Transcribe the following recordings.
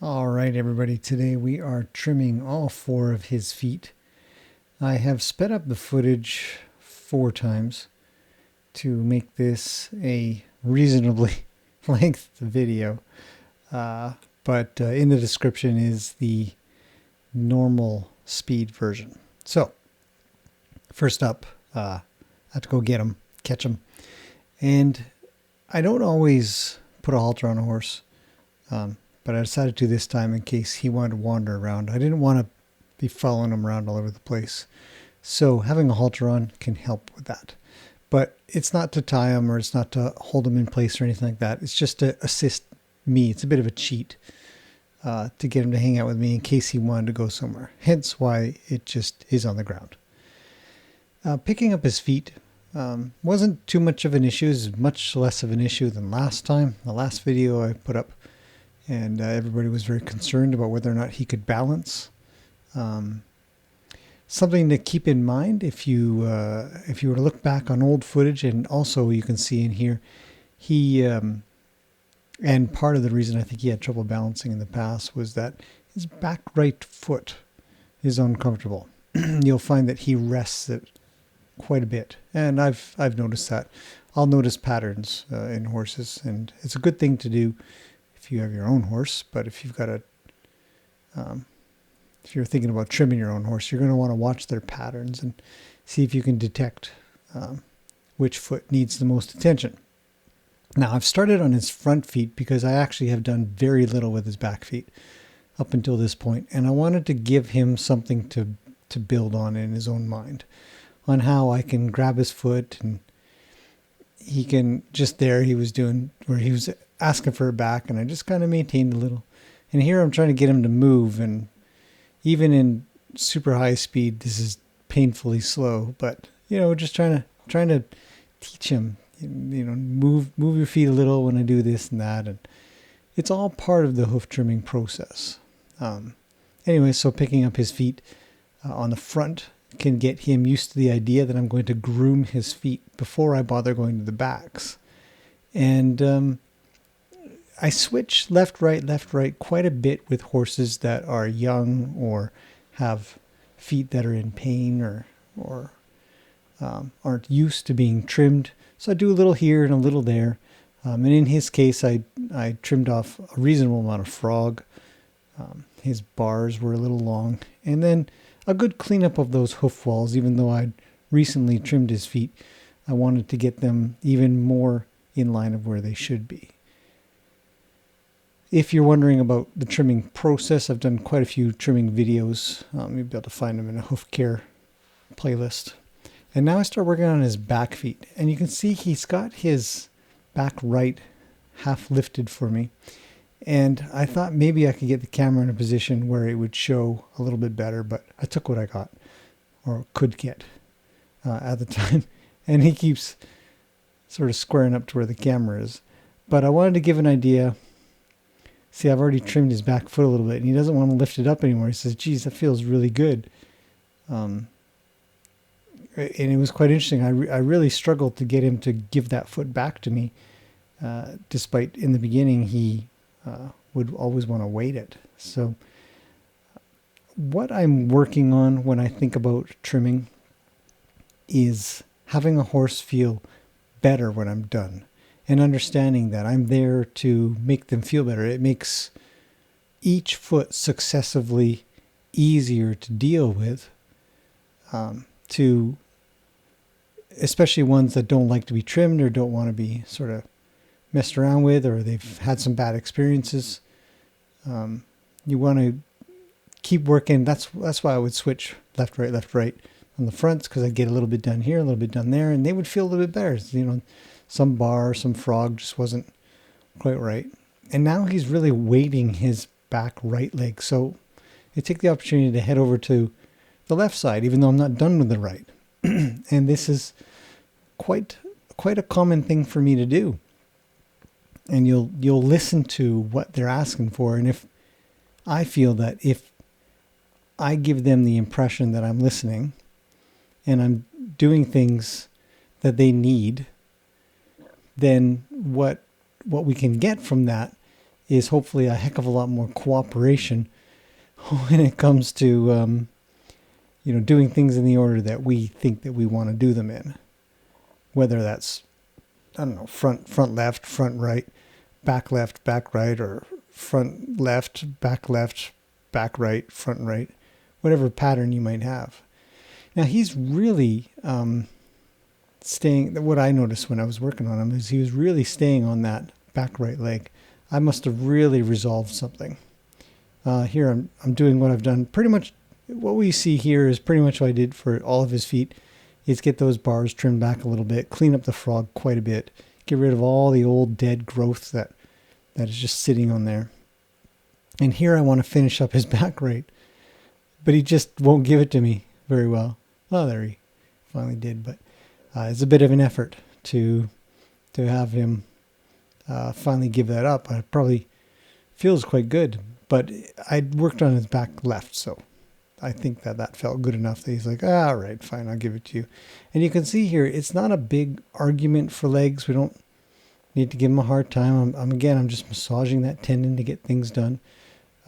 All right, everybody. Today we are trimming all four of his feet. I have sped up the footage 4 times to make this a reasonably length video. But in the description is the normal speed version. So, first up, I have to go get him, catch him. And I don't always put a halter on a horse. But I decided to this time in case he wanted to wander around. I didn't want to be following him around all over the place. So having a halter on can help with that. But it's not to tie him or it's not to hold him in place or anything like that. It's just to assist me. It's a bit of a cheat to get him to hang out with me in case he wanted to go somewhere. Hence why it just is on the ground. Picking up his feet wasn't too much of an issue. It was much less of an issue than last time. The last video I put up, and everybody was very concerned about whether or not he could balance. Something to keep in mind if you were to look back on old footage, and also you can see in here, he and part of the reason I think he had trouble balancing in the past was that his back right foot is uncomfortable. You'll find that he rests it quite a bit, and I've noticed that. I'll notice patterns in horses, and it's a good thing to do if you have your own horse. But if you've got if you're thinking about trimming your own horse, you're going to want to watch their patterns and see if you can detect which foot needs the most attention. Now, I've started on his front feet because I actually have done very little with his back feet up until this point, and I wanted to give him something to build on in his own mind, on how I can grab his foot, and he can just there he was doing where he was asking for a back, and I just kind of maintained a little. And here I'm trying to get him to move, and even in super high speed, this is painfully slow. But just trying to teach him, move your feet a little when I do this and that, and it's all part of the hoof trimming process. Anyway, so picking up his feet on the front can get him used to the idea that I'm going to groom his feet before I bother going to the backs. And I switch left, right quite a bit with horses that are young or have feet that are in pain or aren't used to being trimmed. So I do a little here and a little there. And in his case, I trimmed off a reasonable amount of frog. His bars were a little long. And then a good cleanup of those hoof walls, even though I'd recently trimmed his feet. I wanted to get them even more in line of where they should be. If you're wondering about the trimming process, I've done quite a few trimming videos. You'll be able to find them in a hoof care playlist. And now I start working on his back feet. And you can see he's got his back right half lifted for me. And I thought maybe I could get the camera in a position where it would show a little bit better, but I took what I got, or could get at the time. And he keeps sort of squaring up to where the camera is. But I wanted to give an idea. See, I've already trimmed his back foot a little bit, and he doesn't want to lift it up anymore. He says, geez, that feels really good. And it was quite interesting. I really struggled to get him to give that foot back to me, despite in the beginning he would always want to weight it. So what I'm working on when I think about trimming is having a horse feel better when I'm done, and understanding that I'm there to make them feel better. It makes each foot successively easier to deal with, especially ones that don't like to be trimmed or don't want to be sort of messed around with, or they've had some bad experiences. You want to keep working. That's why I would switch left, right on the fronts, because I get a little bit done here, a little bit done there, and they would feel a little bit better. Some bar, some frog just wasn't quite right. And now he's really weighting his back right leg. So I take the opportunity to head over to the left side, even though I'm not done with the right. And this is quite a common thing for me to do. And you'll listen to what they're asking for. And if I feel that if I give them the impression that I'm listening and I'm doing things that they need, then what we can get from that is hopefully a heck of a lot more cooperation when it comes to doing things in the order that we think that we want to do them in. Whether that's, I don't know, front left, front right, back left, back right, or front left, back right, front right, whatever pattern you might have. Now he's really staying, what I noticed when I was working on him is he was really staying on that back right leg. I must have really resolved something. Here I'm doing what I've done. Pretty much what we see here is pretty much what I did for all of his feet, is get those bars trimmed back a little bit, clean up the frog quite a bit, get rid of all the old dead growth that is just sitting on there. And here I want to finish up his back right, but he just won't give it to me very well. Oh, there he finally did, but it's a bit of an effort to have him finally give that up. It probably feels quite good, but I worked on his back left, so I think that felt good enough that he's like, all right, fine, I'll give it to you. And you can see here, it's not a big argument for legs. We don't need to give him a hard time. I'm just massaging that tendon to get things done.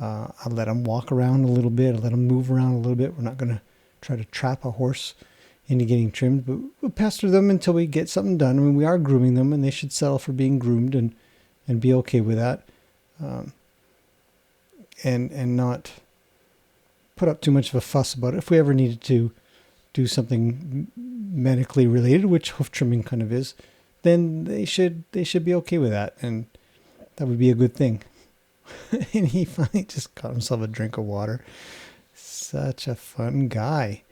I let him walk around a little bit. I let him move around a little bit. We're not going to try to trap a horse into getting trimmed, but we'll pester them until we get something done. I mean, we are grooming them, and they should settle for being groomed and be okay with that, and not put up too much of a fuss about it. If we ever needed to do something medically related, which hoof trimming kind of is, then they should be okay with that, and that would be a good thing. And he finally just got himself a drink of water. Such a fun guy.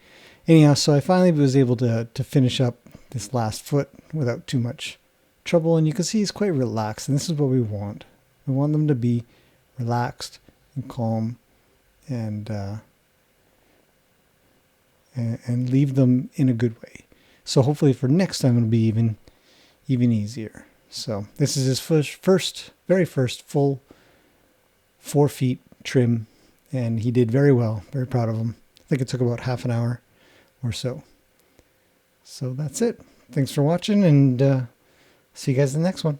Anyhow, so I finally was able to finish up this last foot without too much trouble, and you can see he's quite relaxed, and this is what we want. We want them to be relaxed and calm, and leave them in a good way. So hopefully for next time it'll be even easier. So this is his very first full 4 feet trim, and he did very well. Very proud of him. I think it took about half an hour or so. So that's it. Thanks for watching, and see you guys in the next one.